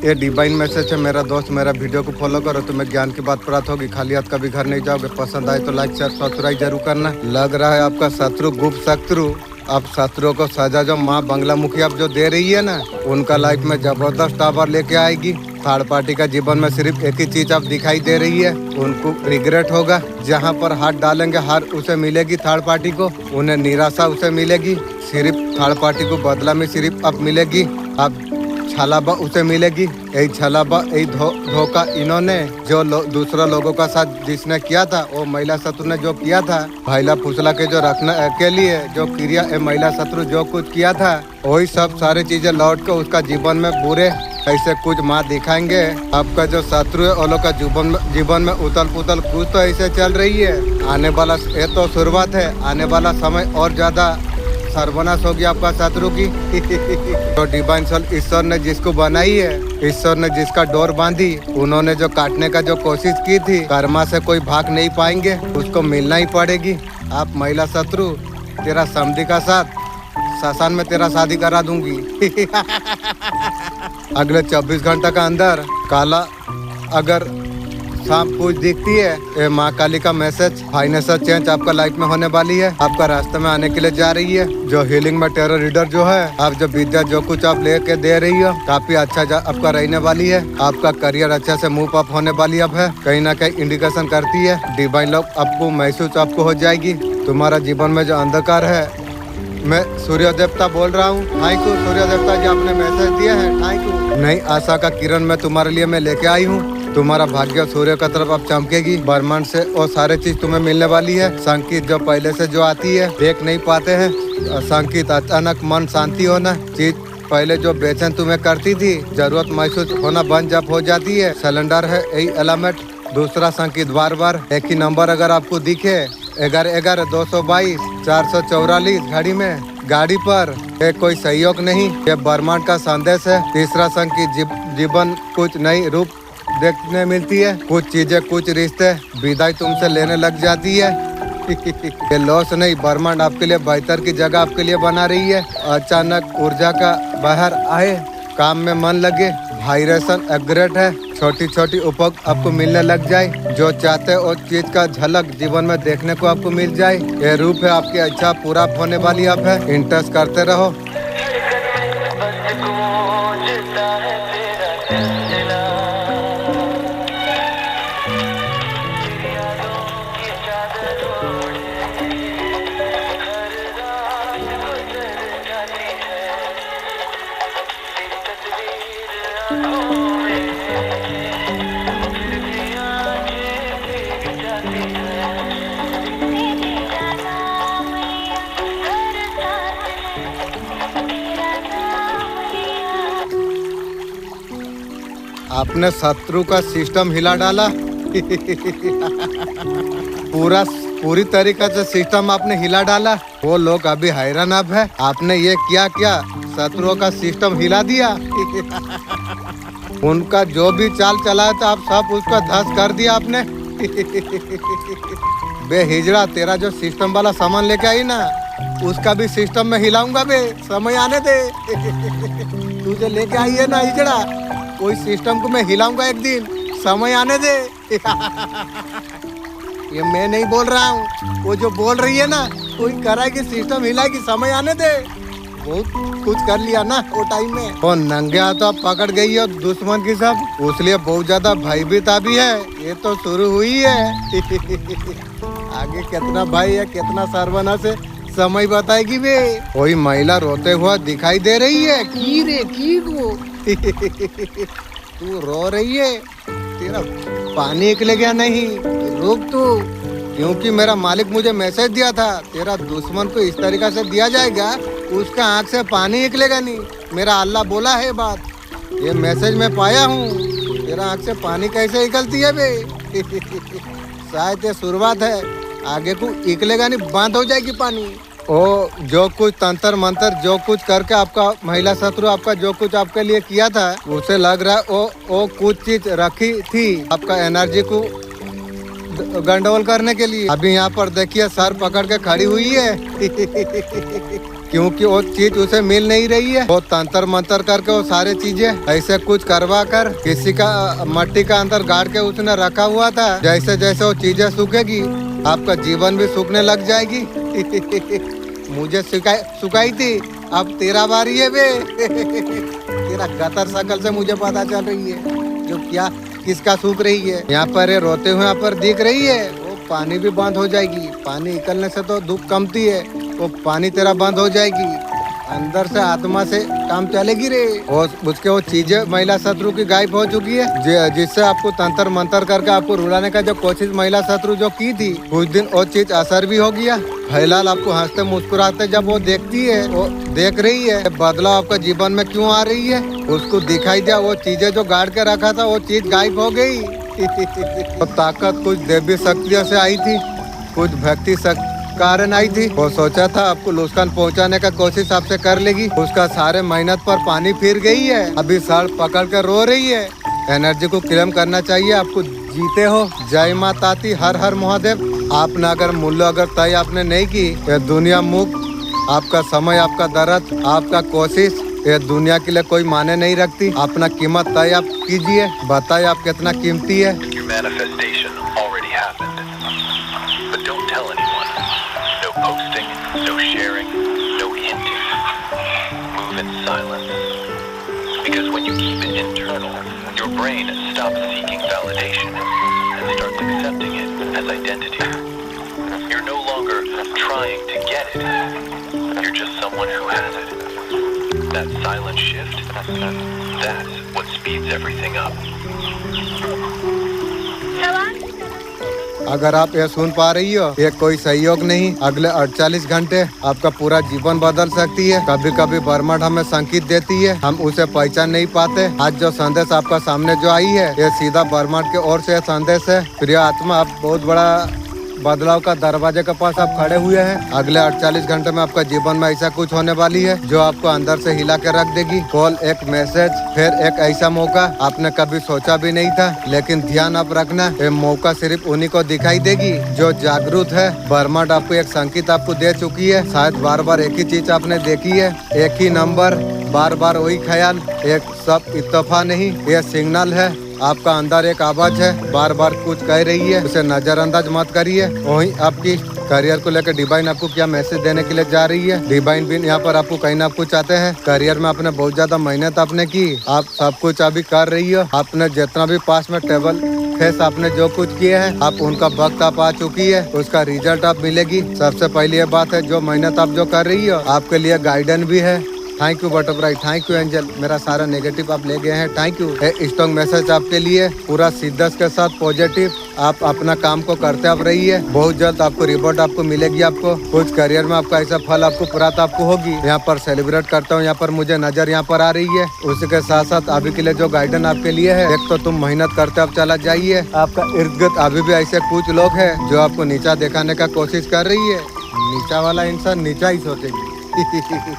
ये divine message है मेरा दोस्त, मेरा वीडियो को फॉलो करो, तुम्हें ज्ञान की बात प्राप्त होगी। खाली हाथ कभी घर नहीं जाओगे। पसंद आए तो लाइक शेयर सब्सक्राइब जरूर करना। लग रहा है आपका शत्रु गुप्त शत्रु, अब शत्रुओं को सजा जो माँ बंगला मुखी अब जो दे रही है ना, उनका लाइफ में जबरदस्त टावर लेके आएगी। थर्ड पार्टी का जीवन में सिर्फ एक ही चीज अब दिखाई दे रही है, उनको रिग्रेट होगा। जहाँ पर हाथ डालेंगे हार उसे मिलेगी थर्ड पार्टी को, उन्हें निराशा उसे मिलेगी। सिर्फ थर्ड पार्टी को बदला में सिर्फ अब मिलेगी, अब छलाबा उसे मिलेगी। यही छलाबा यही धोखा इन्होंने जो दूसरा लोगों का साथ जिसने किया था, वो महिला शत्रु ने जो किया था, भाईला फुसला के जो रखने के लिए जो क्रिया महिला शत्रु जो कुछ किया था, वही सब सारी चीजें लौट कर उसका जीवन में बुरे ऐसे कुछ माँ दिखाएंगे। आपका जो शत्रु है वो लोग का जीवन में उथल पुथल कुछ तो ऐसे चल रही है। आने वाला ये तो शुरुआत है, आने वाला समय और ज्यादा सर्वनाश होगी आपका शत्रु की। तो डिवाइन सोल ईश्वर ने जिसको बनाई है, ईश्वर ने जिसका डोर बांधी, उन्होंने जो काटने का जो कोशिश की थी, कर्मा से कोई भाग नहीं पाएंगे, उसको मिलना ही पड़ेगी। आप महिला शत्रु, तेरा समधी का साथ शासन में तेरा शादी करा दूंगी। अगले 24 घंटा का अंदर काला अगर शाम कुछ दिखती है, ये माँ काली का मैसेज, फाइनेंशियल चेंज आपका लाइफ में होने वाली है, आपका रास्ते में आने के लिए जा रही है। जो हीलिंग में टेरो रीडर जो है, आप जो विद्या जो कुछ आप लेके दे रही हो, काफी अच्छा आपका रहने वाली है। आपका करियर अच्छे से मूव अप होने वाली अब है, कहीं ना कहीं इंडिकेशन करती है। डिवाइन लव आपको महसूस आपको हो जाएगी। तुम्हारा जीवन में जो अंधकार है, मैं सूर्य देवता बोल रहा हूँ, थैंक यू सूर्य देवता जी, आपने मैसेज दिया है, थैंक यू। नई आशा का किरण मैं तुम्हारे लिए मैं लेके आई हूँ। तुम्हारा भाग्य सूर्य का तरफ अब चमकेगी, ब्रह्मांड से और सारे चीज तुम्हें मिलने वाली है। संकेत जो पहले से जो आती है देख नहीं पाते हैं, संकेत अचानक मन शांति होना, चीज पहले जो बेचैन तुम्हें करती थी, जरूरत महसूस होना बंद जब हो जाती है। सिलेंडर है यही अलामेट। दूसरा संकेत बार बार एक ही नंबर अगर आपको दिखे, 11-11-222 444 घड़ी में गाड़ी पर कोई सहयोग नहीं, ये ब्रह्मांड का संदेश है। तीसरा संकेत जीवन कुछ नई रूप देखने मिलती है, कुछ चीजें कुछ रिश्ते विदाई तुमसे लेने लग जाती है। ये लॉस नहीं, ब्रह्मांड आपके लिए बेहतर की जगह आपके लिए बना रही है। अचानक ऊर्जा का बाहर आए, काम में मन लगे, वाइब्रेशन अपग्रेड है, छोटी छोटी उपभोग आपको मिलने लग जाए। जो चाहते हो चीज का झलक जीवन में देखने को आपको मिल जाए। ये रूप है आपकी अच्छा पूरा होने वाली अब है, इंटरेस्ट करते रहो। आपने शत्रु का सिस्टम हिला डाला। पूरी तरीके से सिस्टम आपने हिला डाला। वो लोग अभी हैरान अब है, आपने ये क्या शत्रुओं का सिस्टम हिला दिया। उनका जो भी चाल चलाया था आप सब उसका ध्वस्त कर दिया आपने। बे हिजड़ा, तेरा जो सिस्टम वाला सामान लेके आई ना, उसका भी सिस्टम में हिलाऊंगा बे, समय आने दे। तुझे लेके आई है ना हिजड़ा, कोई सिस्टम को मैं हिलाऊंगा एक दिन, समय आने दे। ये मैं नहीं बोल रहा हूँ, वो जो बोल रही है ना, कोई कराएगी सिस्टम हिलाएगी, समय आने दे। बहुत कुछ कर लिया ना वो टाइम में। वो नंगे हाथों पकड़ गई है दुश्मन की सब, उसलिए बहुत ज्यादा भयभीत भी है। ये तो शुरू हुई है। आगे कितना भाई है, कितना सर्वनाश है, समय बताएगी वे। कोई महिला रोते हुआ दिखाई दे रही है। की रे की वो तू रो रही है, तेरा पानी निकले गया नहीं, रुक तू, क्योंकि मेरा मालिक मुझे मैसेज दिया था, तेरा दुश्मन को इस तरीका से दिया जाएगा, उसका आँख से पानी निकलेगा नहीं। मेरा अल्लाह बोला है बात, ये मैसेज मैं पाया हूँ। तेरा आँख से पानी कैसे निकलती है बे? शायद ये शुरुआत है, आगे को निकलेगा नहीं, बंद हो जाएगी पानी। ओ जो कुछ तंत्र मंत्र जो कुछ करके आपका महिला शत्रु आपका जो कुछ आपके लिए किया था, उसे लग रहा है वो कुछ चीज रखी थी आपका एनर्जी को गंडोल करने के लिए। अभी यहाँ पर देखिए सर पकड़ के खड़ी हुई है। क्योंकि वो चीज उसे मिल नहीं रही है। वो तंत्र मंत्र करके वो सारे चीजें ऐसे कुछ करवा कर किसी का मट्टी का अंदर गाड़ के उसने रखा हुआ था। जैसे जैसे वो चीजें सूखेगी आपका जीवन भी सूखने लग जाएगी। मुझे सुखाई थी, अब तेरा बारी है बे। तेरा गतर शकल से मुझे पता चल रही है जो क्या किसका सूख रही है। यहाँ पर ये रोते हुए यहाँ पर दिख रही है। वो पानी भी बंद हो जाएगी। पानी निकलने से तो धूप कमती है, वो पानी तेरा बंद हो जाएगी। अंदर से आत्मा से काम चलेगी रे। और उसके वो चीजें महिला शत्रु की गायब हो चुकी है, जिससे आपको तंत्र मंत्र करके आपको रुलाने का जो कोशिश महिला शत्रु जो की थी, कुछ दिन वो चीज असर भी हो गया। फिलहाल आपको हंसते मुस्कुराते जब वो देखती है, वो देख रही है बदलाव आपका जीवन में क्यों आ रही है। उसको दिखाई दिया वो चीजें जो गाड़ के रखा था वो चीज गायब हो गई। तो ताकत कुछ देवी शक्तियों से आई थी, कुछ भक्ति कारण आई थी। वो सोचा था आपको नुकसान पहुंचाने का कोशिश आपसे कर लेगी। उसका सारे मेहनत पर पानी फिर गई है। अभी सड़ पकड़ कर रो रही है। एनर्जी को क्लेम करना चाहिए। आपको जीते हो। जय माता दी, हर हर महादेव। आपने अगर मूल्य अगर तय आपने नहीं की, ये दुनिया मुक्त, आपका समय, आपका दर्द, आपका कोशिश ये दुनिया के लिए कोई माने नहीं रखती। अपना कीमत तय आप कीजिए। बताइए आप कितना कीमती है। Posting, no sharing, no hinting. Move in silence. Because when you keep it internal, your brain stops seeking validation and starts accepting it as identity. You're no longer trying to get it. You're just someone who has it. That silent shift, that's what speeds everything up. अगर आप ये सुन पा रही हो, ये कोई सहयोग नहीं, अगले 48 घंटे आपका पूरा जीवन बदल सकती है। कभी कभी ब्रह्मांड हमें संकेत देती है, हम उसे पहचान नहीं पाते। आज जो संदेश आपका सामने जो आई है, ये सीधा ब्रह्मांड के ओर से संदेश है। प्रिय आत्मा, आप बहुत बड़ा बदलाव का दरवाजे के पास आप खड़े हुए हैं। अगले 48 घंटे में आपका जीवन में ऐसा कुछ होने वाली है जो आपको अंदर से हिला के रख देगी। कॉल, एक मैसेज, फिर एक ऐसा मौका आपने कभी सोचा भी नहीं था। लेकिन ध्यान आप रखना, ये मौका सिर्फ उन्हीं को दिखाई देगी जो जागरूक है। ब्रह्मांड आपको एक संकेत आपको दे चुकी है। शायद बार बार एक ही चीज आपने देखी है, एक ही नंबर, बार बार वही ख्याल। एक सब इत्तेफाक नहीं, ये सिग्नल है। आपका अंदर एक आवाज है, बार बार कुछ कह रही है, उसे नजरअंदाज मत करिए। वही आपकी करियर को लेकर डिवाइन आपको क्या मैसेज देने के लिए जा रही है। डिवाइन भी यहाँ पर आपको कहीं ना कुछ चाहते हैं। करियर में आपने बहुत ज्यादा मेहनत आपने की, आप सब कुछ अभी कर रही हो। आपने जितना भी पास में टेबल फेस आपने जो कुछ किए हैं, आप उनका वक्त आप आ चुकी है, उसका रिजल्ट आप मिलेगी। सबसे पहली ये बात है, जो मेहनत आप जो कर रही हो, आपके लिए गाइडेंस भी है। Thank you butterfly, thank you angel, मेरा सारा नेगेटिव आप ले गए हैं, थैंक यू। स्ट्रॉन्ग मैसेज आपके लिए, पूरा शिद्दत के साथ पॉजिटिव आप अपना काम को करते आप रहिए। बहुत जल्द आपको रिवॉर्ड आपको मिलेगी। आपको कुछ करियर में आपका ऐसा फल आपको प्राप्त आपको होगी। यहाँ पर सेलिब्रेट करता हूँ, यहाँ पर मुझे नजर यहाँ पर आ रही है। उसी के साथ साथ अभी के लिए जो गाइडेंस आपके लिए है, एक तो तुम मेहनत करते आप चला जाइए। आपका इर्द गिर्द अभी भी ऐसे कुछ लोग हैं जो आपको नीचा दिखाने का कोशिश कर रही है। नीचा वाला इंसान नीचा ही सोचेगी।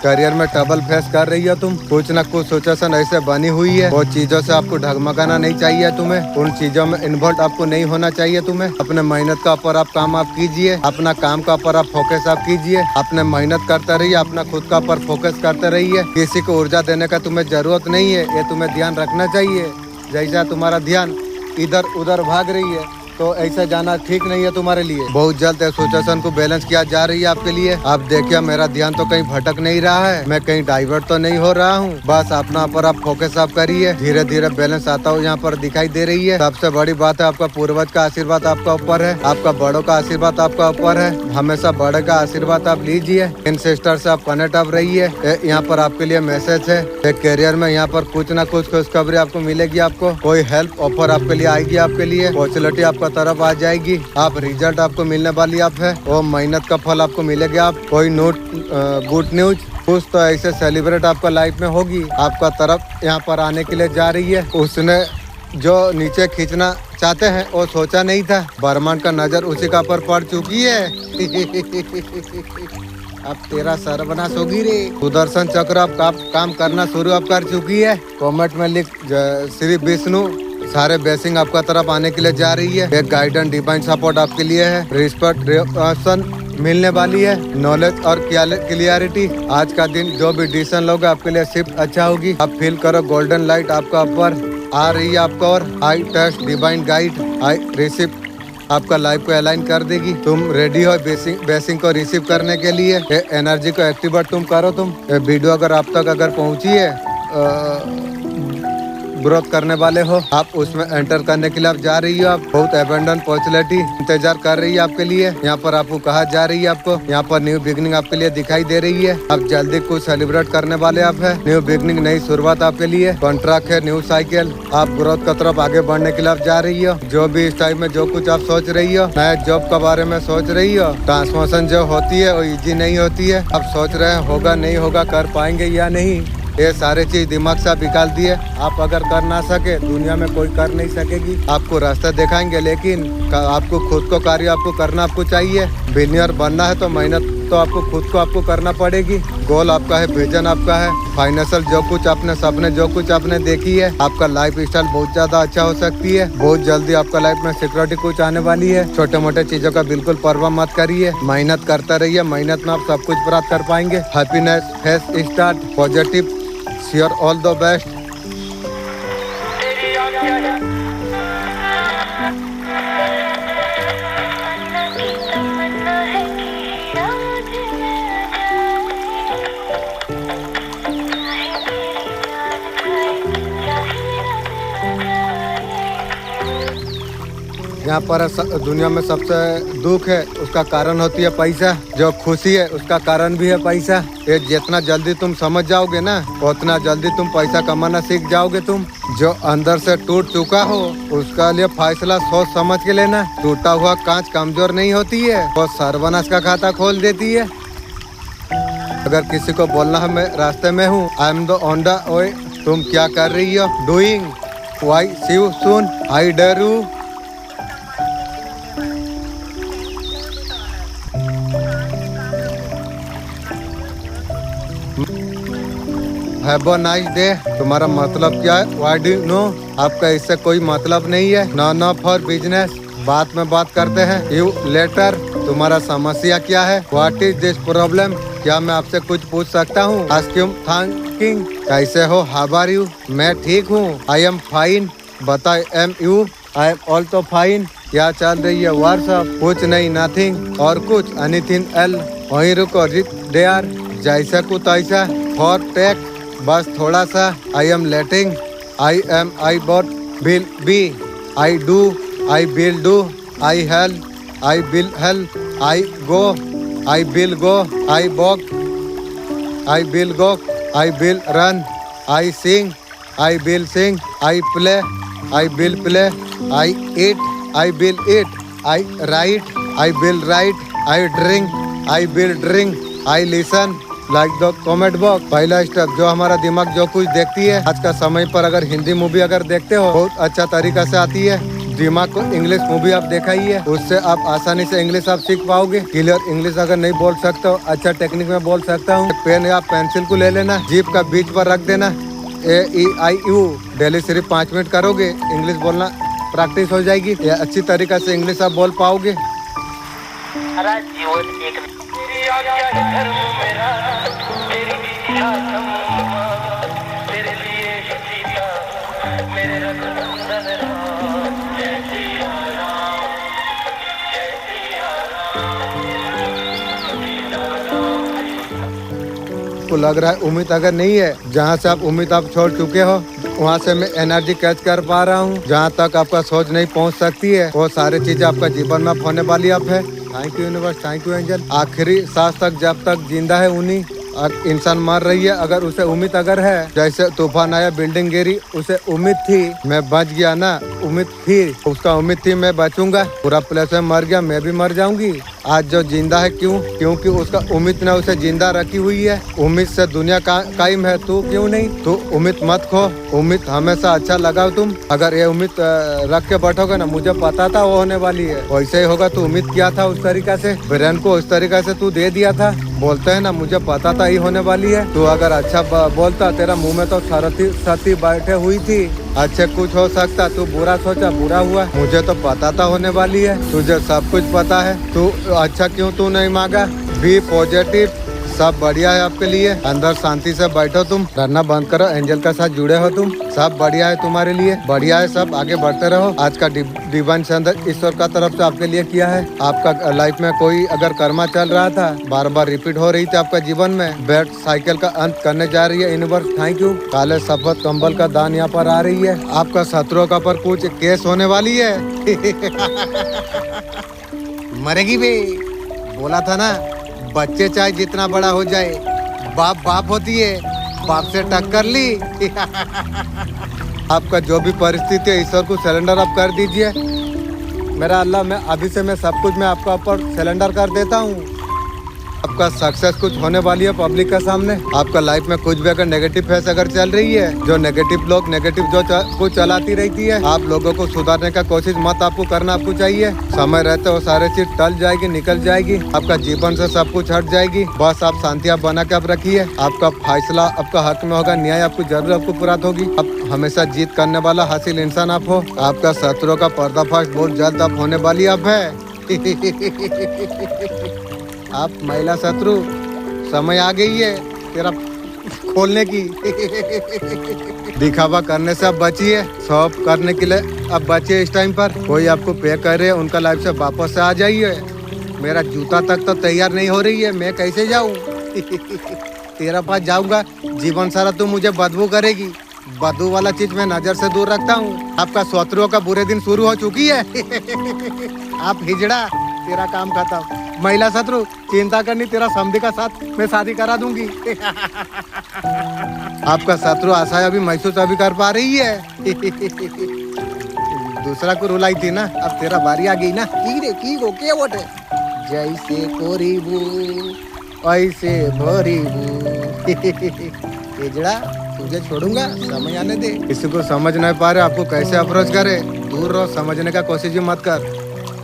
करियर में ट्रबल फेस कर रही है तुम, कुछ न कुछ सिचुएशन ऐसे बनी हुई है। वो चीजों से आपको ढगमगाना नहीं चाहिए तुम्हें, उन चीजों में इन्वॉल्व आपको नहीं होना चाहिए तुम्हें। अपने मेहनत का ऊपर आप काम आप कीजिए, अपना काम का ऊपर आप फोकस आप कीजिए। अपने मेहनत करते रहिए, अपना खुद का ऊपर फोकस करते रहिए। किसी को ऊर्जा देने का तुम्हें जरूरत नहीं है, ये तुम्हें ध्यान रखना चाहिए। जैसा तुम्हारा ध्यान इधर उधर भाग रही है, तो ऐसा जाना ठीक नहीं है तुम्हारे लिए। बहुत जल्द सिचुएशन को बैलेंस किया जा रही है आपके लिए। आप देखिए, मेरा ध्यान तो कहीं भटक नहीं रहा है, मैं कहीं डाइवर्ट तो नहीं हो रहा हूँ। बस अपना पर आप फोकस आप करिए, धीरे धीरे बैलेंस आता हुआ यहाँ पर दिखाई दे रही है। सबसे बड़ी बात है, आपका पूर्वज का आशीर्वाद आपका ऊपर है, आपका बड़ों का आशीर्वाद आपका ऊपर है। हमेशा बड़े का आशीर्वाद आप लीजिए। इन सिस्टर से आप कनेक्ट आप रहिए। यहाँ पर आपके लिए मैसेज है, करियर में यहाँ पर कुछ न कुछ खुशखबरी आपको मिलेगी। आपको कोई हेल्प ऑफर आपके लिए आएगी, आपके लिए अपॉर्चुनिटी आपका तरफ आ जाएगी। आप रिजल्ट आपको मिलने वाली आप है, वो मेहनत का फल आपको मिलेगा। आप कोई नोट गुड न्यूज कुछ तो ऐसे सेलिब्रेट आपका लाइफ में होगी। आपका तरफ यहाँ पर आने के लिए जा रही है। उसने जो नीचे खींचना चाहते हैं वो सोचा नहीं था, ब्रह्मांड का नजर उसी का पर पड़ चुकी है। अब तेरा सर्वनाश होगी रे। सुदर्शन चक्र आप काम करना शुरू आप कर चुकी है। कमेंट में लिख श्री विष्णु, सारे ब्लेसिंग आपका तरफ आने के लिए जा रही है। एक गाइडेंस डिवाइन सपोर्ट आपके लिए है। रिस्पेक्ट मिलने वाली है, नॉलेज और क्लियरिटी। आज का दिन जो भी डिसीजन लोगे आपके लिए सिर्फ अच्छा होगी। आप फील करो गोल्डन लाइट आपका ऊपर आ रही है आपका, और I trust divine guide, I receive आपका लाइफ को अलाइन कर देगी। तुम रेडी हो बेसिंग को रिसीव करने के लिए। ये एनर्जी को एक्टिवेट तुम करो। तुम ये वीडियो अगर आप तक अगर पहुंची है, ग्रोथ करने वाले हो आप, उसमें एंटर करने के लिए आप जा रही हो। आप बहुत एबंडेंट अपॉर्चुनिटी इंतजार कर रही है आपके लिए। यहाँ पर आपको कहा जा रही है, आपको यहाँ पर न्यू बिगनिंग आपके लिए दिखाई दे रही है। आप जल्दी कुछ सेलिब्रेट करने वाले आप है। न्यू बिगनिंग, नई शुरुआत आपके लिए। कॉन्ट्रैक्ट है, न्यू साइकिल। आप ग्रोथ की तरफ आगे बढ़ने के लिए आप जा रही हो। जो भी इस टाइम में जो कुछ आप सोच रही हो, नए जॉब के बारे में सोच रही हो, ट्रांसफॉर्मेशन जो होती है वो इजी नहीं होती है। आप सोच रहे हैं होगा नहीं होगा, कर पाएंगे या नहीं, ये सारे चीज दिमाग से आप निकाल दिए। आप अगर कर ना सके, दुनिया में कोई कर नहीं सकेगी। आपको रास्ता दिखाएंगे, लेकिन आपको खुद को कार्य आपको करना आपको चाहिए। बिलियनर बनना है तो मेहनत तो आपको खुद को आपको करना पड़ेगी। गोल आपका है, विजन आपका है, फाइनेंशियल जो कुछ आपने सपने जो कुछ आपने देखी है, आपका लाइफ स्टाइल बहुत ज्यादा अच्छा हो सकती है। बहुत जल्दी आपका लाइफ में सिक्योरिटी कुछ आने वाली है। छोटे मोटे चीजों का बिल्कुल परवाह मत करिए, मेहनत करते रहिए। मेहनत में आप सब कुछ प्राप्त कर पाएंगे। Happiness face start positive, share all the best. यहाँ पर दुनिया में सबसे दुख है उसका कारण होती है पैसा, जो खुशी है उसका कारण भी है पैसा। ये जितना जल्दी तुम समझ जाओगे ना, उतना जल्दी तुम पैसा कमाना सीख जाओगे। तुम जो अंदर से टूट चुका हो उसका लिए फैसला सोच समझ के लेना। टूटा हुआ कांच कमजोर नहीं होती है, वो सर्वनाश का खाता खोल देती है। अगर किसी को बोलना है मैं रास्ते में हूँ, I am the on the way, तुम क्या कर रही हो, doing, why see you soon, I dare you. Have a nice day. तुम्हारा मतलब क्या है, व्हाई डू यू नो, आपका इससे कोई मतलब नहीं है। नो फॉर बिजनेस, बात में बात करते हैं। यू लेटर, तुम्हारा समस्या क्या है, व्हाट इज दिस प्रॉब्लम, क्या मैं आपसे कुछ पूछ सकता हूँ। आस्क यू थैंकिंग, कैसे हो, हाउ आर यू, मैं ठीक हूँ। आई एम फाइन, बताए am you, I am also fine. क्या चल रही है, व्हाट्सअप, कुछ नहीं, नथिंग, और कुछ, एनीथिंग एल, वहीं रुको, देयर, जैसा कुछ ऐसा, फॉर टेक, बस थोड़ा सा, I am letting, I am, I bought, will be, I do, I will do, I help, I will help, I go, I will go, I walk, I will go, I will run, I sing, I will sing, I play, I will play, I eat, I will eat, I write, I will write, I drink, I will drink, I listen, like the comment box. पहला step, जो हमारा दिमाग जो कुछ देखती है, आज का समय पर अगर हिंदी मूवी अगर देखते हो बहुत अच्छा तरीका से आती है। दिमाग को इंग्लिश मूवी आप देखा ही है, उससे आप आसानी से इंग्लिश आप सीख पाओगे। क्लियर इंग्लिश अगर नहीं बोल सकते हो, अच्छा टेक्निक में बोल सकता हूँ, पेन या पेंसिल को ले लेना, जीप का बीच पर रख देना, AEIU डेली सिर्फ 5 मिनट करोगे, इंग्लिश बोलना प्रैक्टिस हो जाएगी। ये अच्छी तरीका से इंग्लिश आप बोल पाओगे। को लग रहा है उम्मीद अगर नहीं है, जहाँ से आप उम्मीद आप छोड़ चुके हो वहाँ से मैं एनर्जी कैच कर पा रहा हूँ। जहाँ तक आपका सोच नहीं पहुँच सकती है, वो सारी चीजें आपका जीवन में होने वाली आप है। Thank you universe, thank you angel. आखिरी सांस तक जब तक जिंदा है उन्हीं, इंसान मर रही है, अगर उसे उम्मीद अगर है, जैसे तूफान आया बिल्डिंग गिरी, उसे उम्मीद थी मैं बच गया ना, उम्मीद थी, उसका उम्मीद थी मैं बचूंगा, पूरा प्लेस में मर गया, मैं भी मर जाऊंगी। आज जो जिंदा है क्यों, क्योंकि उसका उम्मीद ने उसे जिंदा रखी हुई है। उम्मीद से दुनिया कायम है, तू क्यों नहीं, तू उम्मीद मत खो, उम्मीद हमेशा अच्छा लगाओ। तुम अगर ये उम्मीद रख के बैठोगे ना, मुझे पता था वो होने वाली है, वैसे ही होगा। तू उम्मीद किया था उस तरीका से, ब्रेन को उस तरीका से तू दे दिया था। बोलते है ना मुझे पता था ही होने वाली है। तू अगर अच्छा बोलता, तेरा मुंह में तो सरती बैठे हुई थी, अच्छे कुछ हो सकता, तू बुरा सोचा बुरा हुआ। मुझे तो पता था होने वाली है, तुझे सब कुछ पता है। तू अच्छा क्यों तू नहीं मांगा? बी पॉजिटिव, सब बढ़िया है आपके लिए। अंदर शांति से बैठो, तुम डरना बंद करो, एंजल के साथ जुड़े हो तुम। सब बढ़िया है तुम्हारे लिए, बढ़िया है सब, आगे बढ़ते रहो। आज का डिवाइन चंद ईश्वर का तरफ से आपके लिए किया है। आपका लाइफ में कोई अगर कर्मा चल रहा था, बार बार रिपीट हो रही थी आपका जीवन में, बैड साइकिल का अंत करने जा रही है यूनिवर्स। Thank you. काले सफेद कंबल का दान यहाँ पर आ रही है। आपका शत्रुओं का पर कुछ केस होने वाली है। मरेगी भी, बोला था ना, बच्चे चाहे जितना बड़ा हो जाए, बाप बाप होती है, बाप से टक्कर ली। आपका जो भी परिस्थिति है, ईश्वर को सिलेंडर आप कर दीजिए। मेरा अल्लाह, मैं अभी से मैं सब कुछ मैं आपका ऊपर सिलेंडर कर देता हूँ। आपका सक्सेस कुछ होने वाली है पब्लिक के सामने। आपका लाइफ में कुछ भी अगर नेगेटिव फेस अगर चल रही है, जो नेगेटिव लोग नेगेटिव जो कुछ चलाती रहती है, आप लोगों को सुधारने का कोशिश मत आपको करना आपको चाहिए। समय रहते वो सारे चीज टल जाएगी, निकल जाएगी, आपका जीवन से सब कुछ हट जाएगी। बस आप शांति आप बना के आप रखिए। आपका फैसला आपका हक में होगा, न्याय आपको जरूर आपको प्राप्त होगी। आप हमेशा जीत करने वाला हासिल इंसान आप हो। आपका शत्रुओं का पर्दाफाश बहुत जल्द आप होने वाली आप है। आप महिला शत्रु, समय आ गई है तेरा खोलने की। दिखावा करने से आप बचिए, शॉप करने के लिए अब बचिए। इस टाइम पर कोई आपको पे कर रहे, उनका लाइफ से वापस से आ जाइए। मेरा जूता तक तो तैयार नहीं हो रही है, मैं कैसे जाऊं? तेरा पास जाऊंगा, जीवन सारा तू मुझे बदबू करेगी। बदबू वाला चीज मैं नजर से दूर रखता हूँ। आपका शत्रुओं का बुरे दिन शुरू हो चुकी है। आप हिजड़ा, तेरा काम खत्म। महिला शत्रु, चिंता करनी, तेरा समधी का साथ मैं शादी करा दूंगी। आपका शत्रु आशा अभी महसूस अभी कर पा रही है। दूसरा को रुलाई थी ना, अब तेरा बारी आ गई ना। की गो के वोट जैसे कोरीबू ऐसे भरीबू। हिजड़ा, तुझे छोड़ूंगा, समय आने दे। किसी को समझ नहीं पा रहे आपको कैसे अप्रोच करे, दूर रहो, समझने का कोशिश भी मत कर,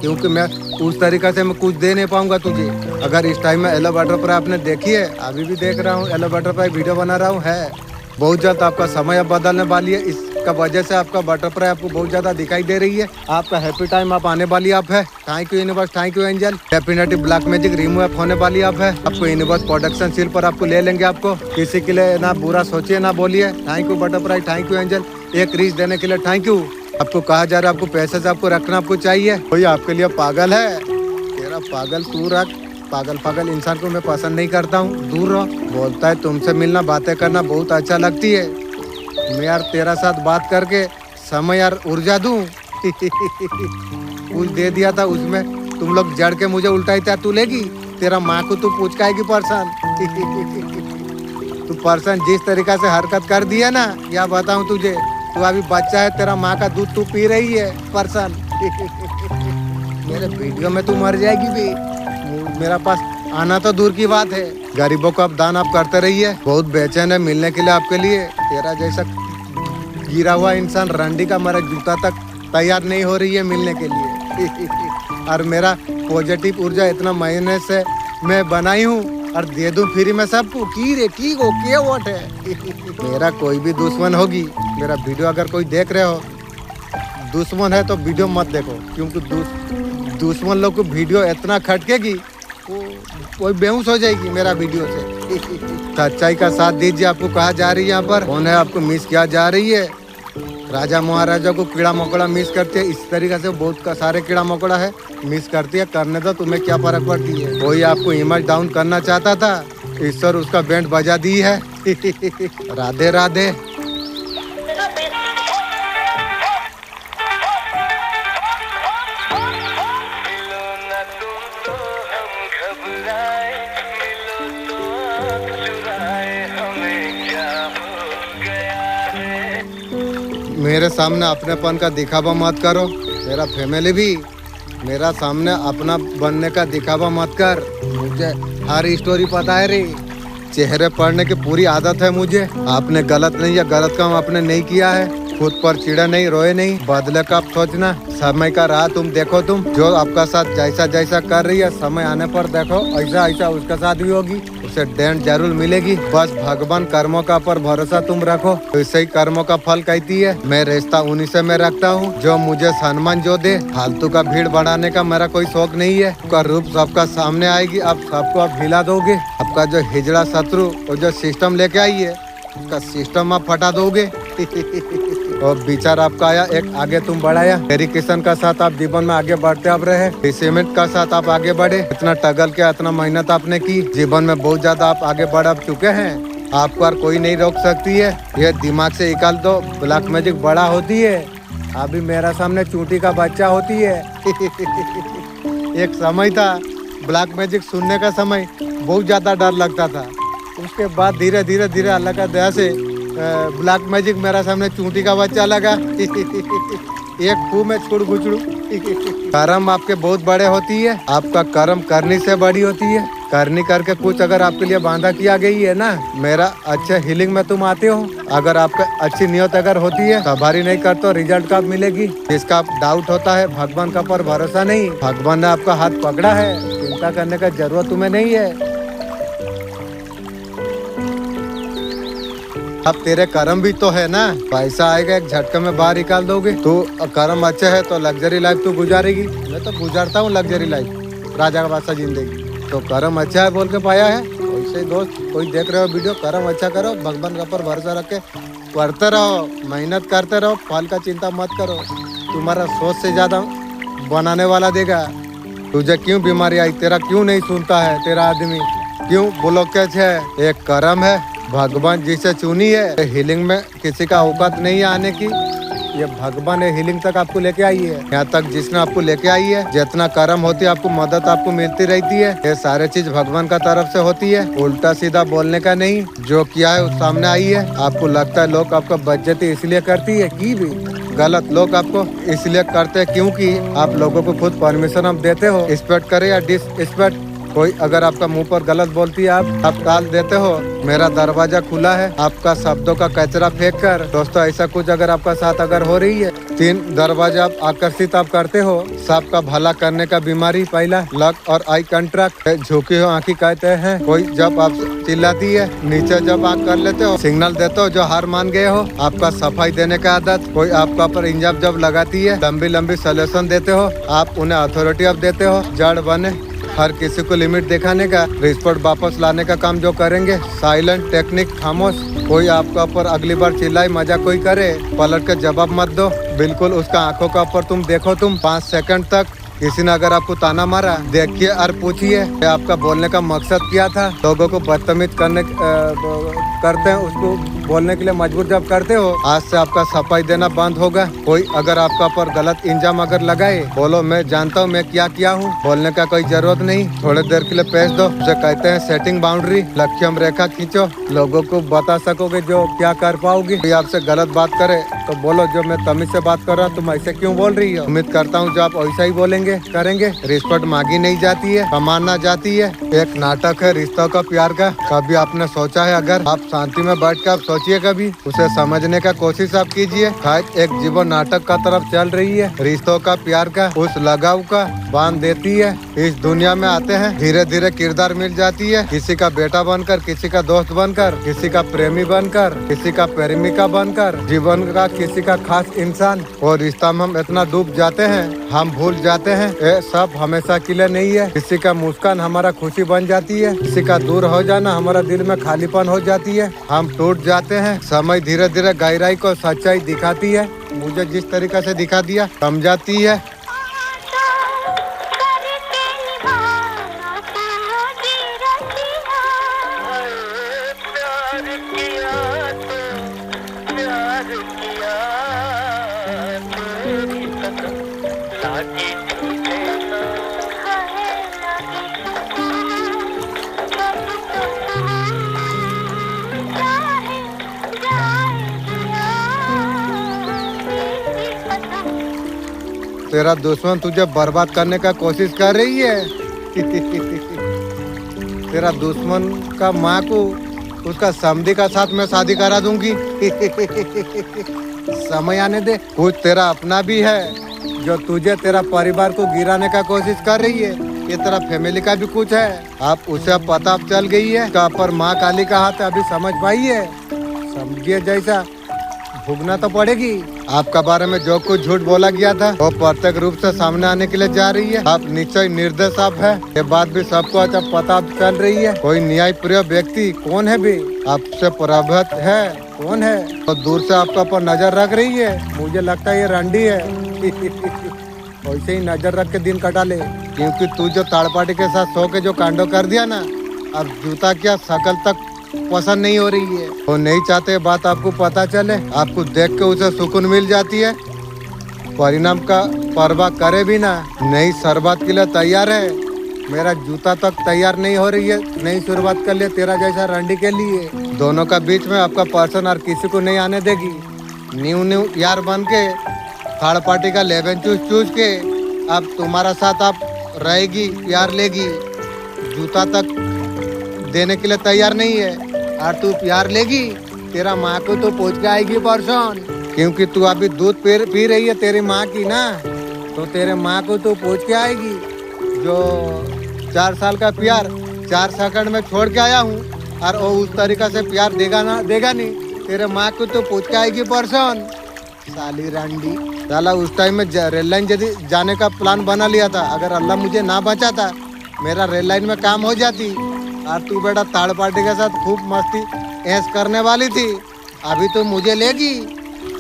क्योंकि मैं उस तरीका से मैं कुछ दे नहीं पाऊंगा तुझे। अगर इस टाइम में येलो बटरफ्लाई आपने देखी है, अभी भी देख रहा हूँ, येलो बटरफ्लाई वीडियो बना रहा हूँ, है बहुत जल्द आपका समय अब बदलने वाली है। इसका वजह से आपका बटरफ्लाई आपको बहुत ज्यादा दिखाई दे रही है। आपका हैप्पी टाइम आप आने वाली आप है। Thank you universe, thank you angel. Definitely black magic remove आप होने वाली आप है। आपको यूनिवर्स प्रोडक्शन सील पर आपको ले लेंगे। आपको किसी के लिए ना बुरा सोचिए ना बोलिए। Thank you butterfly, thank you angel, एक रीच देने के लिए थैंक यू। आपको कहा जा रहा है आपको पैसे से आपको रखना आपको चाहिए। कोई आपके लिए पागल है, तेरा पागल तू रख। पागल इंसान को मैं पसंद नहीं करता हूँ, दूर रहो। बोलता है तुमसे मिलना बातें करना बहुत अच्छा लगती है। मैं यार तेरा साथ बात करके समय यार ऊर्जा दूं। कुछ दे दिया था उसमें तुम लोग जड़ के मुझे उल्टा ही तू लेगी। तेरा माँ को तू पूछ खाएगी पर्सन। तू पर्सन जिस तरीका से हरकत कर दिया ना, क्या बताऊं तुझे। तू अभी बच्चा है, तेरा माँ का दूध तू पी रही है पर्सन। मेरे वीडियो में तू मर जाएगी भी। मेरा पास आना तो दूर की बात है। गरीबों को आप दान आप करते रहिए। बहुत बेचैन है मिलने के लिए आपके लिए। तेरा जैसा गिरा हुआ इंसान रंडी का मेरा जूता तक तैयार नहीं हो रही है मिलने के लिए। और मेरा पॉजिटिव ऊर्जा इतना महीने से मैं बनाई हूँ और दे दूं फ्री में सबको। की गो के वोट है। मेरा कोई भी दुश्मन होगी, मेरा वीडियो अगर कोई देख रहे हो, दुश्मन है तो वीडियो मत देखो, क्योंकि दुश्मन लोग को वीडियो इतना खटकेगी कोई बेहोश हो जाएगी मेरा वीडियो से। सच्चाई का साथ दीजिए। आपको कहा जा रही है यहाँ पर कौन है, आपको मिस किया जा रही है। राजा महाराजा को कीड़ा मकोड़ा मिस करते हैं, इस तरीके से बहुत सारे कीड़ा मकोड़ा है मिस करती है। करने दो, तुम्हें क्या फर्क पड़ती है। कोई आपको इमेज डाउन करना चाहता था, ईश्वर उसका बैंड बजा दी है। राधे राधे। मेरे सामने अपनेपन का दिखावा मत करो। मेरा फैमिली भी मेरा सामने अपना बनने का दिखावा मत कर। मुझे हर स्टोरी पता है रे। चेहरे पढ़ने की पूरी आदत है मुझे। आपने गलत नहीं या गलत काम आपने नहीं किया है। खुद पर चिड़ा नहीं, रोए नहीं, बदले का आप सोचना। समय का राह तुम देखो। तुम जो आपका साथ जैसा जैसा कर रही है, समय आने पर देखो ऐसा ऐसा उसका साथ भी होगी। उसे डेंट जरूर मिलेगी। बस भगवान कर्मों का पर भरोसा तुम रखो, तो इससे ही कर्मों का फल कहती है। मैं रिश्ता उन्हीं से मैं रखता हूँ जो मुझे सम्मान जो दे। फालतू का भीड़ बढ़ाने का मेरा कोई शौक नहीं है। आपका रूप सबका सामने आएगी, आप सबको आप हिला दोगे। आपका जो हिजड़ा शत्रु और जो सिस्टम लेके आई है, उसका सिस्टम आप फटा दोगे। और विचार आपका आया, एक आगे तुम बढ़ाया। डेडिकेशन का साथ आप जीवन में आगे बढ़ते अब रहे, सीमेंट का साथ आप आगे बढ़े। इतना टगल के इतना मेहनत आपने की, जीवन में बहुत ज्यादा आप आगे बढ़ चुके हैं। आपको और कोई नहीं रोक सकती है। ये दिमाग से निकाल दो, ब्लैक मैजिक बड़ा होती है, अभी मेरा सामने चूंटी का बच्चा होती है। एक समय था ब्लैक मैजिक सुनने का समय, बहुत ज्यादा डर लगता था। उसके बाद धीरे धीरे धीरे अल्लाह का दया से ब्लैक मैजिक मेरा सामने चूंटी का बच्चा लगा। एक फू में छुड़ गुचड़ू। कर्म आपके बहुत बड़े होती है, आपका कर्म करनी से बड़ी होती है। करनी करके कुछ अगर आपके लिए बांधा किया गई है ना, मेरा अच्छे हीलिंग में तुम आते हो। अगर आपका अच्छी नियत अगर होती है, सवारी नहीं करते तो रिजल्ट कब मिलेगी। जिसका डाउट होता है भगवान का पर भरोसा नहीं, भगवान ने आपका हाथ पकड़ा है, चिंता करने का जरूरत तुम्हें नहीं है। अब तेरे कर्म भी तो है ना, पैसा आएगा एक झटके में बाहर निकाल दोगे। तो कर्म अच्छे है तो लग्जरी लाइफ तू गुजारेगी। मैं तो गुजारता हूँ लग्जरी लाइफ, राजा का बादशाह जिंदगी। तो कर्म अच्छा है बोल के पाया है। वैसे दोस्त कोई देख रहे हो वीडियो, कर्म अच्छा करो, भगवान का पर भरोसा रख के करते रहो, मेहनत करते रहो, फल का चिंता मत करो। तुम्हारा सोच से ज्यादा बनाने वाला देगा। तुझे क्यों बीमारी आई, तेरा क्यों नहीं सुनता है तेरा आदमी, क्यों ब्लॉकेज है? एक कर्म है, भगवान जिसे चुनी है। हीलिंग में किसी का औकात नहीं है आने की, ये भगवान ने हीलिंग तक आपको लेके आई है, यहाँ तक जिसने आपको लेके आई है। जितना कर्म होती है आपको मदद आपको मिलती रहती है। ये सारे चीज भगवान का तरफ से होती है, उल्टा सीधा बोलने का नहीं। जो किया है उस सामने आई है। आपको लगता है लोग आपका बेइज्जती इसलिए करती है की भी गलत, लोग आपको इसलिए करते हैं क्योंकि आप लोगों को खुद परमिशन आप देते हो। रिस्पेक्ट करे या डिसरिस्पेक्ट, कोई अगर आपका मुंह पर गलत बोलती है आप टाल देते हो। मेरा दरवाजा खुला है आपका शब्दों का कचरा फेंक कर। दोस्तों ऐसा कुछ अगर आपका साथ अगर हो रही है, 3 दरवाजा आप आकर्षित आप करते हो। सबका भला करने का बीमारी, पहला लक और आई कंट्रैक्ट। झुकी हो आंखी कहते हैं। कोई जब आप चिल्लाती है, नीचे जब आप कर लेते हो, सिग्नल देते हो जो हार मान गए हो। आपका सफाई देने का आदत, कोई आपका पर इंजाम जब लगाती है, लंबी लंबी सोल्यूशन देते हो, आप उन्हें अथॉरिटी आप देते हो। जड़ बने, हर किसी को लिमिट दिखाने का, रिस्पेक्ट वापस लाने का काम जो करेंगे। साइलेंट टेक्निक, खामोश। कोई आपका ऊपर अगली बार चिल्लाई मजाक कोई करे, पलट के जवाब मत दो। बिल्कुल उसका आंखों का ऊपर तुम देखो। तुम 5 सेकंड तक किसी ने अगर आपको ताना मारा, देखिए और पूछिए आपका बोलने का मकसद क्या था। लोगों को बदतमीज करते हैं, उसको बोलने के लिए मजबूर जब करते हो, आज से आपका सफाई देना बंद होगा। कोई अगर आपका पर गलत इंजाम अगर लगाए, बोलो मैं जानता हूँ मैं क्या किया हूँ, बोलने का कोई जरूरत नहीं। थोड़ी देर के लिए पेश दो, उसे कहते हैं सेटिंग बाउंड्री। लक्ष्यम रेखा खींचो, लोगों को बता सकोगे जो क्या कर पाओगे। कोई आपसे गलत बात करे तो बोलो जो मैं तमीज से बात कर रहा हूँ, तुम ऐसे क्यों बोल रही हो। उम्मीद करता हूँ जो आप ऐसा ही बोलेंगे करेंगे। रिस्पेक्ट मांगी नहीं जाती है, कमाना जाती है। एक नाटक है रिश्तों का, प्यार का। कभी आपने सोचा है, अगर आप शांति में बैठ कर आप सोचिए, कभी उसे समझने का कोशिश आप कीजिए। शायद एक जीवन नाटक का तरफ चल रही है, रिश्तों का, प्यार का, उस लगाव का बांध देती है। इस दुनिया में आते हैं, धीरे धीरे किरदार मिल जाती है। किसी का बेटा बनकर, किसी का दोस्त बनकर, किसी का प्रेमी बनकर, किसी का प्रेमिका बनकर, जीवन का किसी का खास इंसान। और रिश्ता में हम इतना डूब जाते हैं, हम भूल जाते हैं ये सब हमेशा के लिए नहीं है। किसी का मुस्कान हमारा खुशी बन जाती है, किसी का दूर हो जाना हमारा दिल में खालीपन हो जाती है। हम टूट जाते हैं। समय धीरे धीरे गहराई को सच्चाई दिखाती है। मुझे जिस तरीके से दिखा दिया, समझाती है। तेरा दुश्मन तुझे बर्बाद करने का कोशिश कर रही है। तेरा दुश्मन का माँ को उसका समधी का साथ में शादी करा दूंगी। समय आने दे। कुछ तेरा अपना भी है जो तुझे तेरा परिवार को गिराने का कोशिश कर रही है। ये तेरा फैमिली का भी कुछ है। आप उसे अब पता अब चल गई है का पर माँ काली का हाथ है, अभी समझ पाई है। समझिए जैसा भुगना तो पड़ेगी। आपका बारे में जो कुछ झूठ बोला गया था वो प्रत्येक रूप से सामने आने के लिए जा रही है। आप निश्चय निर्दोष आप है, ये बात भी सबको अच्छा पता चल रही है। कोई न्याय प्रिय व्यक्ति कौन है भी आपसे प्रभावित है, कौन है तो दूर से आपका पर नजर रख रही है। मुझे लगता है ये रंडी है। वैसे ही नजर रख के दिन कटा ले, क्योंकि तू जो ताड़पाटी के साथ सो के जो कांडो कर दिया ना, अब जूता क्या शकल तक पसंद नहीं हो रही है। वो नहीं चाहते बात आपको पता चले, आपको देख के उसे सुकून मिल जाती है। परिणाम का परवाह करे भी ना, नई शुरुआत के लिए तैयार है। मेरा जूता तक तैयार नहीं हो रही है, नई शुरुआत कर लिए तेरा जैसा रंडी के लिए। दोनों का बीच में आपका पर्सन और किसी को नहीं आने देगी। न्यू यार बन के थर्ड पार्टी का लेवन चूस के अब तुम्हारा साथ आप रहेगी, प्यार लेगी। जूता तक देने के लिए तैयार नहीं है और तू प्यार लेगी, तेरा माँ को तो पूछ के आएगी पर्सन, क्योंकि तू अभी दूध पी रही है तेरी माँ की ना, तो तेरे माँ को तो पूछ के आएगी। जो 4 साल का प्यार 4 सेकंड में छोड़ के आया हूँ और वो उस तरीका से प्यार देगा नहीं, तेरे माँ को तो पूछ के आएगी पर्सन। साली रंडी साला उस टाइम में रेल लाइन यदि जाने का प्लान बना लिया था, अगर अल्लाह मुझे ना बचाता मेरा रेल लाइन में काम हो जाती और तू बेटा थर्ड पार्टी के साथ खूब मस्ती ऐश करने वाली थी। अभी तो मुझे लेगी,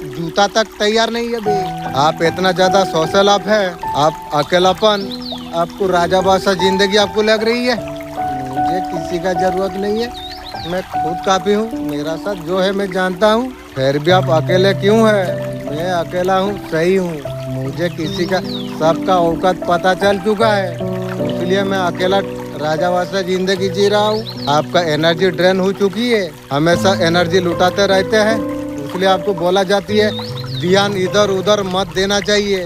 जूता तक तैयार नहीं है भी। आप इतना ज्यादा सोशल आप है, आप अकेलापन, आपको राजा बादशाह जिंदगी आपको लग रही है। मुझे किसी का जरूरत नहीं है, मैं खुद काफी हूँ। मेरा साथ जो है मैं जानता हूँ, फिर भी आप अकेले क्यों है? मैं अकेला हूँ, सही हूँ। मुझे किसी का सबका औकात पता चल चुका है, इसलिए मैं अकेला राजा वासा जिंदगी जी रहा हूँ। आपका एनर्जी ड्रेन हो चुकी है, हमेशा एनर्जी लुटाते रहते हैं, इसलिए आपको बोला जाती है ध्यान इधर उधर मत देना चाहिए,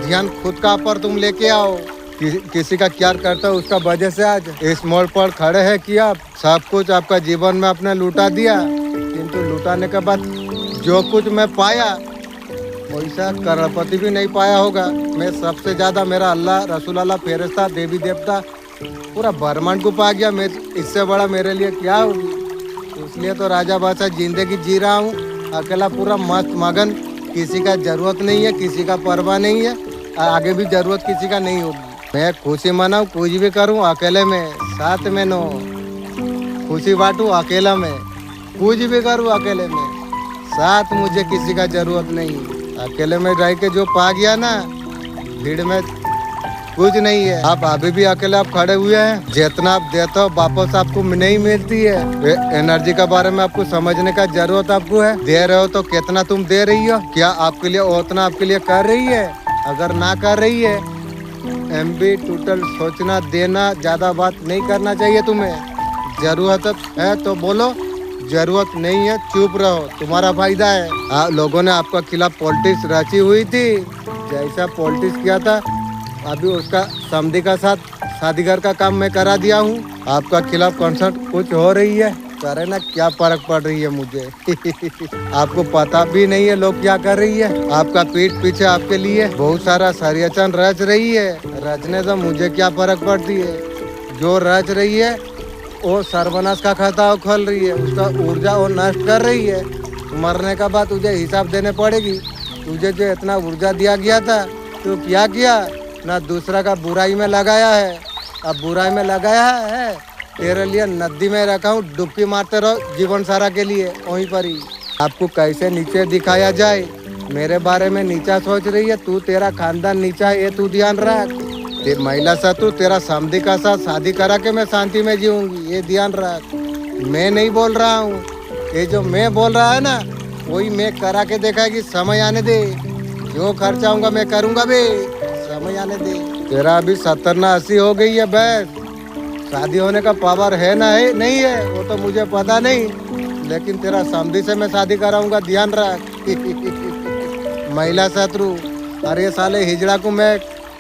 ध्यान खुद का पर तुम लेके आओ। किसी का क्या करता है उसका वजह से आज इस मोड़ पर खड़े हैं कि आप सब कुछ आपका जीवन में आपने लुटा दिया, किंतु लुटाने के बाद जो कुछ मैं पाया वैसा करोड़पति भी नहीं पाया होगा। मैं सबसे ज्यादा मेरा अल्लाह रसूल अल्लाह फेरिस्ता देवी देवता पूरा ब्रह्मांड को पा गया। मैं इससे बड़ा मेरे लिए क्या होगी, इसलिए तो राजा बादशाह जिंदगी जी रहा हूँ अकेला, पूरा मस्त मगन। किसी का जरूरत नहीं है, किसी का परवाह नहीं है, आगे भी जरूरत किसी का नहीं होगी। मैं खुशी मनाऊँ, कुछ भी करूँ अकेले में, साथ में नो खुशी बांटू अकेला में, कुछ भी करूँ अकेले में, साथ मुझे किसी का जरूरत नहीं। अकेले में रह के जो पा गया ना, भीड़ में कुछ नहीं है। आप अभी भी अकेले आप खड़े हुए हैं, जितना आप देते हो वापस आपको नहीं मिलती है। एनर्जी के बारे में आपको समझने का जरूरत आपको है। दे रहे हो तो कितना तुम दे रही हो, क्या आपके लिए उतना आपके लिए कर रही है? अगर ना कर रही है, MB टोटल सोचना देना, ज्यादा बात नहीं करना चाहिए तुम्हें। जरूरत है तो बोलो, जरूरत नहीं है चुप रहो, तुम्हारा फायदा है। लोगों ने आपका खिलाफ पॉलिटिक्स रची हुई थी, जैसा पॉलिटिक्स किया था अभी उसका समधी का साथ शादीगर का काम मैं करा दिया हूँ। आपका खिलाफ कंसर्ट कुछ हो रही है, करे ना, क्या फर्क पड़ रही है मुझे। आपको पता भी नहीं है लोग क्या कर रही है। आपका पीठ पीछे आपके लिए बहुत सारा षड्यंत्र रच रही है, रचने से मुझे क्या फर्क पड़ती है। जो रच रही है वो सर्वनाश का खाता खोल रही है, उसका ऊर्जा वो नष्ट कर रही है। मरने का बाद तुझे हिसाब देने पड़ेगी। तुझे जो इतना ऊर्जा दिया गया था तो क्या किया ना, दूसरा का बुराई में लगाया है। अब बुराई में लगाया है, तेरे लिए नदी में रखा हूँ, डुबकी मारते रहो जीवन सारा के लिए वहीं पर ही। आपको कैसे नीचे दिखाया जाए, मेरे बारे में नीचा सोच रही है तू, तेरा खानदान नीचा है ये तू ध्यान रख। महिला सा तू, तेरा समधी का साथ शादी करा के मैं शांति में जीऊंगी, ये ध्यान रख। मैं नहीं बोल रहा हूँ, ये जो मैं बोल रहा है ना वही मैं करा के देखा कि समय आने दे, जो खर्चा होगा मैं करूँगा बे, समय आने दे। तेरा अभी 70 ना 80 हो गई है, बस शादी होने का पावर है ना है नहीं है वो तो मुझे पता नहीं, लेकिन तेरा समधी से मैं शादी कराऊंगा, ध्यान रख। महिला शत्रु, अरे साले हिजड़ा को मैं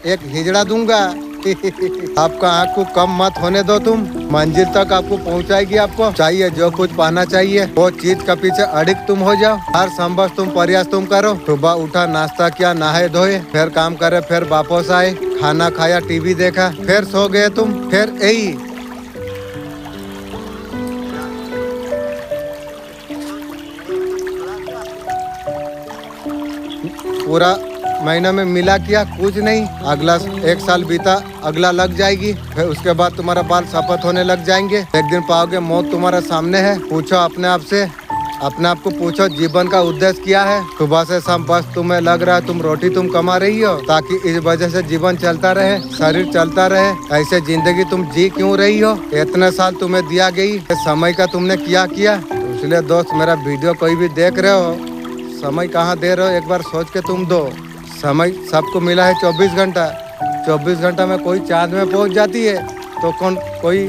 एक हिजड़ा दूंगा, आपका आँख को कम मत होने दो तुम, मंजिल तक आपको पहुंचाएगी। आपको चाहिए जो कुछ पाना चाहिए वो चीज का पीछे अडिग तुम हो जाओ। हर संभव तुम प्रयास तुम करो। सुबह उठा, नाश्ता किया, नहाए धोए, फिर काम करे, फिर वापस आए, खाना खाया, टीवी देखा, फिर सो गए तुम, फिर यही पूरा महीना में मिला किया कुछ नहीं। अगला 1 साल बीता, अगला लग जाएगी, फिर उसके बाद तुम्हारा बाल शपथ होने लग जाएंगे। एक दिन पाओगे मौत तुम्हारे सामने है। पूछो अपने आप से, अपने आप को पूछो जीवन का उद्देश्य क्या है। सुबह से शाम बस तुम्हें लग रहा है तुम रोटी तुम कमा रही हो ताकि इस वजह से जीवन चलता रहे, शरीर चलता रहे। ऐसे जिंदगी तुम जी क्यों रही हो? इतने साल तुम्हें दिया गई, समय का तुमने क्या किया? इसलिए दोस्त, मेरा वीडियो कोई भी देख रहे हो, समय कहाँ दे रहे हो एक बार सोच के तुम दो। समय सबको मिला है 24 घंटा। 24 घंटा में कोई चांद में पहुंच जाती है तो कोई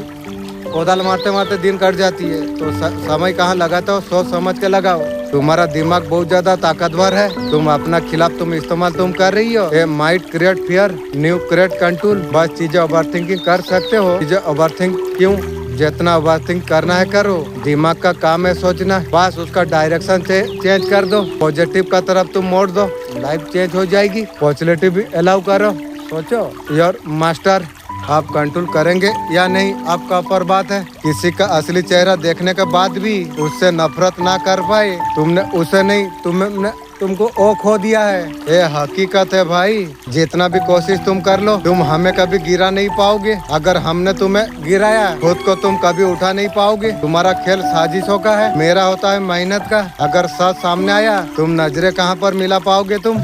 कोदाल मारते मारते दिन कट जाती है। तो समय कहाँ लगाता हो? सोच समझ के लगाओ। तुम्हारा दिमाग बहुत ज्यादा ताकतवर है, तुम अपना खिलाफ तुम इस्तेमाल तुम कर रही हो। A might create fear, new create control. बस चीजें ओवरथिंकिंग कर सकते हो। चीजें ओवरथिंक क्यों? जितना ओवरथिंक करना है करो। दिमाग का काम है सोचना, बस उसका डायरेक्शन चेंज कर दो। पॉजिटिव का तरफ तुम मोड़ दो, लाइफ चेंज हो जाएगी। पॉजिटिव भी अलाउ करो। सोचो योर मास्टर, आप कंट्रोल करेंगे या नहीं आपका ऊपर बात है। किसी का असली चेहरा देखने के बाद भी उससे नफरत ना कर पाए, तुमने उसे नहीं, तुमको ओ खो दिया है। ये हकीकत है भाई। जितना भी कोशिश तुम कर लो, तुम हमें कभी गिरा नहीं पाओगे। अगर हमने तुम्हें गिराया, खुद को तुम कभी उठा नहीं पाओगे। तुम्हारा खेल साजिशों का है, मेरा होता है मेहनत का। अगर सच सामने आया, तुम नजरे कहाँ पर मिला पाओगे तुम?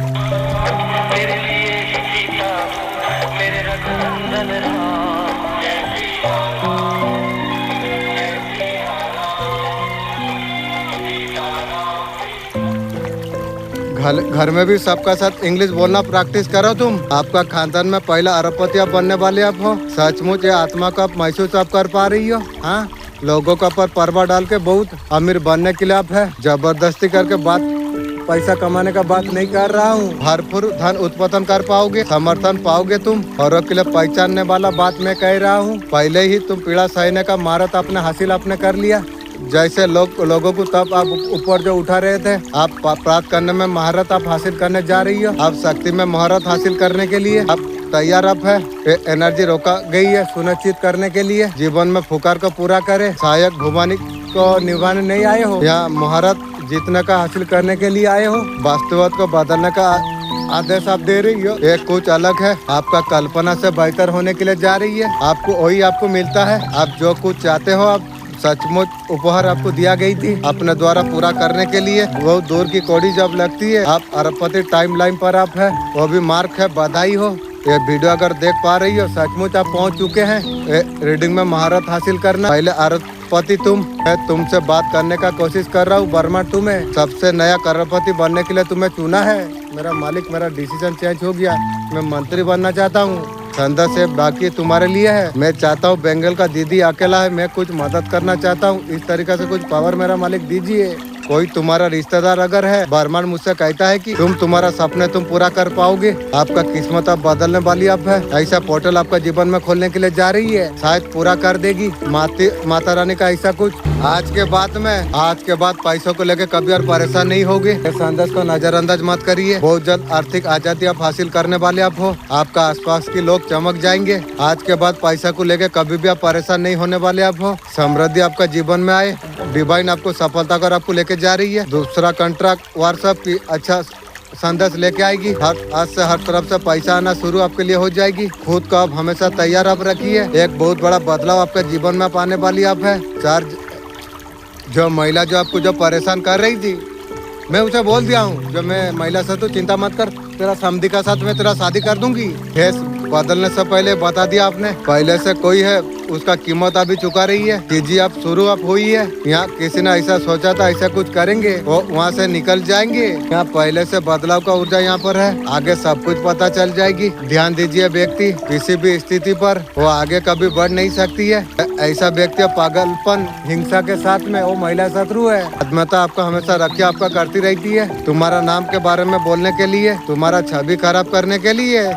घर में भी सबका साथ इंग्लिश बोलना प्रैक्टिस करो तुम। आपका खानदान में पहला अरबपति आप बनने वाले आप हो। सचमुच ये आत्मा को आप महसूस आप कर पा रही हो? हाँ, लोगों का पर परवा डाल के बहुत अमीर बनने के लिए आप है। जबरदस्ती करके बात पैसा कमाने का बात नहीं कर रहा हूँ। भरपूर धन उत्पादन कर पाओगे, समर्थन पाओगे तुम, औरों के लिए पहचानने वाला बात मैं कह रहा हूँ। पहले ही तुम पीड़ा सहने का महारत अपने हासिल आपने कर लिया। जैसे लोगों को तब आप ऊपर जो उठा रहे थे, आप प्राप्त करने में महारत आप हासिल करने जा रही हो। आप शक्ति में महारत हासिल करने के लिए आप तैयार आप है। एनर्जी रोका गई है सुनिश्चित करने के लिए जीवन में फुकार को पूरा करे। सहायक भुवानी को निभाने नहीं आए हो, यहाँ महारत जीतने का हासिल करने के लिए आए हो। वास्तविकता को बदलने का आदेश आप दे रही हो। एक कुछ अलग है, आपका कल्पना से बेहतर होने के लिए जा रही है। आपको वही आपको मिलता है। आप जो कुछ चाहते हो, आप सचमुच उपहार आपको दिया गई थी अपने द्वारा पूरा करने के लिए। बहुत दूर की कौड़ी जब लगती है, आप अरबपति टाइमलाइन पर आप है, वो भी मार्क है। बधाई हो। ये वीडियो अगर देख पा रही हो, सचमुच आप पहुंच चुके हैं। रीडिंग में महारत हासिल करना। पहले अरबपति तुम है, तुमसे बात करने का कोशिश कर रहा हूँ। वर्मा तुम्हें सबसे नया करोड़पति बनने के लिए तुम्हें चुना है। मेरा मालिक, मेरा डिसीजन चेंज हो गया। मैं मंत्री बनना चाहता हूँ। संदा से बाकी तुम्हारे लिए है। मैं चाहता हूँ बंगाल का दीदी अकेला है, मैं कुछ मदद करना चाहता हूँ। इस तरीके से कुछ पावर मेरा मालिक दीजिए। कोई तुम्हारा रिश्तेदार अगर है, बर्मन मुझसे कहता है कि तुम्हारा सपने तुम पूरा कर पाओगे। आपका किस्मत अब बदलने वाली अब है। ऐसा पोर्टल आपका जीवन में खोलने के लिए जा रही है, शायद पूरा कर देगी माता रानी का ऐसा कुछ। आज के बाद पैसों को लेकर कभी और परेशान नहीं होगे। इस संदेश को नजरअंदाज मत करिए। बहुत जल्द आर्थिक आजादी आप हासिल करने वाले आप हो। आपका आसपास के लोग चमक जाएंगे। आज के बाद पैसा को लेकर कभी भी आप परेशान नहीं होने वाले आप हो। समृद्धि आपका जीवन में आए। डिवाइन आपको सफलता कर आपको लेके जा रही है। दूसरा कॉन्ट्रैक्ट व्हाट्सएप की अच्छा संदेश लेके आएगी। आज से हर तरफ से पैसा आना शुरू आपके लिए हो जाएगी। खुद को आप हमेशा तैयार आप रखिए। एक बहुत बड़ा बदलाव आपके जीवन में आने वाली आप है। जो महिला जो आपको जो परेशान कर रही थी, मैं उसे बोल दिया हूँ, जो मैं महिला से तो चिंता मत कर, तेरा समधी का साथ मैं तेरा शादी कर दूंगी। फेस बदलने से पहले बता दिया आपने। पहले से कोई है, उसका कीमत अभी चुका रही है। कीजिए आप शुरू आप हुई है। यहाँ किसी ने ऐसा सोचा था ऐसा कुछ करेंगे, वो वहाँ से निकल जाएंगे। यहाँ पहले से बदलाव का ऊर्जा यहाँ पर है। आगे सब कुछ पता चल जाएगी। ध्यान दीजिए, व्यक्ति किसी भी स्थिति पर वो आगे कभी बढ़ नहीं सकती है। ऐसा व्यक्ति पागलपन हिंसा के साथ में वो महिला शत्रु है। आत्मता आपका हमेशा रक्षा आपका करती रहती है। तुम्हारा नाम के बारे में बोलने के लिए, तुम्हारा छवि खराब करने के लिए।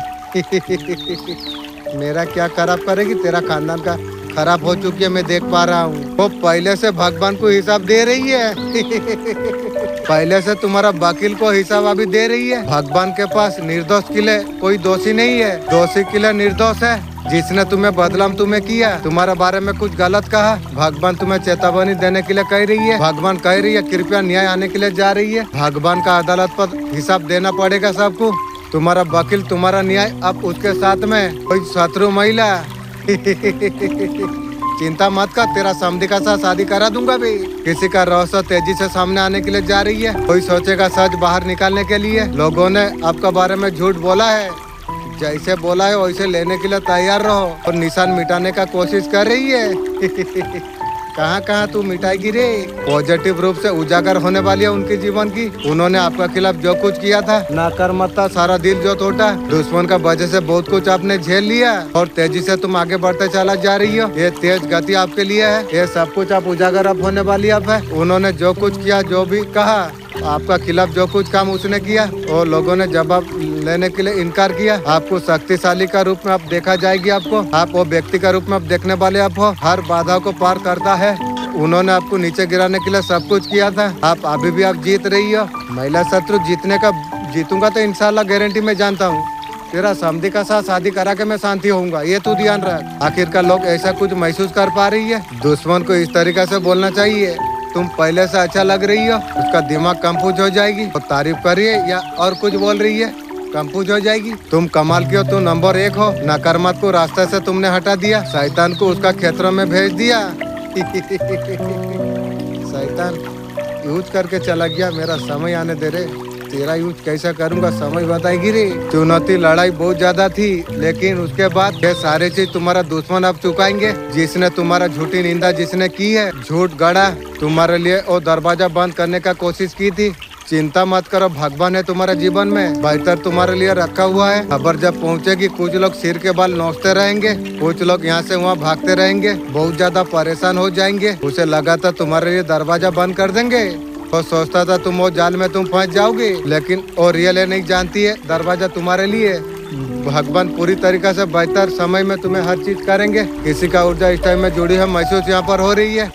मेरा क्या खराब करेगी, तेरा खानदान का खराब हो चुकी है, मैं देख पा रहा हूँ। वो पहले से भगवान को हिसाब दे रही है। पहले से तुम्हारा वकील को हिसाब अभी दे रही है। भगवान के पास निर्दोष के लिए कोई दोषी नहीं है, दोषी के लिए निर्दोष है। जिसने तुम्हें बदनाम तुम्हें किया, तुम्हारे बारे में कुछ गलत कहा, भगवान तुम्हें चेतावनी देने के लिए कह रही है। भगवान कह रही है कृपया न्याय आने के लिए जा रही है। भगवान का अदालत पर हिसाब देना पड़ेगा सबको। तुम्हारा वकील तुम्हारा न्याय अब उसके साथ में कोई शत्रु महिला। चिंता मत कर, तेरा समधी का साथ शादी करा दूंगा भी। किसी का रहस्य तेजी से सामने आने के लिए जा रही है। कोई सोचेगा सच बाहर निकालने के लिए। लोगों ने आपका बारे में झूठ बोला है, जैसे बोला है वैसे लेने के लिए तैयार रहो और निशान मिटाने का कोशिश कर रही है। कहाँ कहाँ तू मिटाएगी रे। पॉजिटिव रूप से उजागर होने वाली है उनके जीवन की। उन्होंने आपके खिलाफ जो कुछ किया था, नाकर्मता, सारा दिल जो टूटा, दुश्मन का वजह से बहुत कुछ आपने झेल लिया और तेजी से तुम आगे बढ़ते चला जा रही हो। ये तेज गति आपके लिए है। ये सब कुछ आप उजागर अब होने वाली अब है। उन्होंने जो कुछ किया, जो भी कहा, आपका खिलाफ जो कुछ काम उसने किया और लोगों ने जवाब लेने के लिए इनकार किया। आपको शक्तिशाली का रूप में अब देखा जाएगी। आपको आप वो व्यक्ति का रूप में अब देखने वाले आप हो। हर बाधा को पार करता है। उन्होंने आपको नीचे गिराने के लिए सब कुछ किया था। आप अभी भी आप जीत रही हो। महिला शत्रु जीतूंगा तो इंशाल्लाह गारंटी में जानता हूँ। तेरा समधी का साथ शादी करा के मैं शांति होऊंगा, ये तू ध्यान रख। आखिरकार लोग ऐसा कुछ महसूस कर पा रही है। दुश्मन को इस तरीके से बोलना चाहिए, तुम पहले से अच्छा लग रही हो, उसका दिमाग कंफ्यूज हो जाएगी। तो तारीफ करिए या और कुछ बोल रही है, कंफ्यूज हो जाएगी। तुम कमाल की हो, तुम नंबर 1 हो। नकारात्मक को रास्ते से तुमने हटा दिया, शैतान को उसका क्षेत्रों में भेज दिया। शैतान यूज करके चला गया। मेरा समय आने दे रे, तेरा यूज कैसा करूंगा समय बताएगी रे। चुनौती लड़ाई बहुत ज्यादा थी, लेकिन उसके बाद ये सारे चीज तुम्हारा दुश्मन अब चुकाएंगे। जिसने तुम्हारा झूठी निंदा जिसने की है, झूठ गढ़ा तुम्हारे लिए और दरवाजा बंद करने का कोशिश की थी, चिंता मत करो, भगवान है तुम्हारे जीवन में, बेहतर तुम्हारे लिए रखा हुआ है। खबर जब पहुंचेगी, कुछ लोग सिर के बाल नोचते रहेंगे, कुछ लोग यहाँ से वहाँ भागते रहेंगे, बहुत ज्यादा परेशान हो जाएंगे। उसे लगा था तुम्हारे लिए दरवाजा बंद कर देंगे, और सोचता था तुम वो जाल में तुम फंस जाओगे, लेकिन वो रियल नहीं जानती है दरवाजा तुम्हारे लिए। भगवान पूरी तरीके से बेहतर समय में तुम्हें हर चीज करेंगे। किसी का ऊर्जा इस टाइम में जुड़ी है महसूस यहाँ पर हो रही है।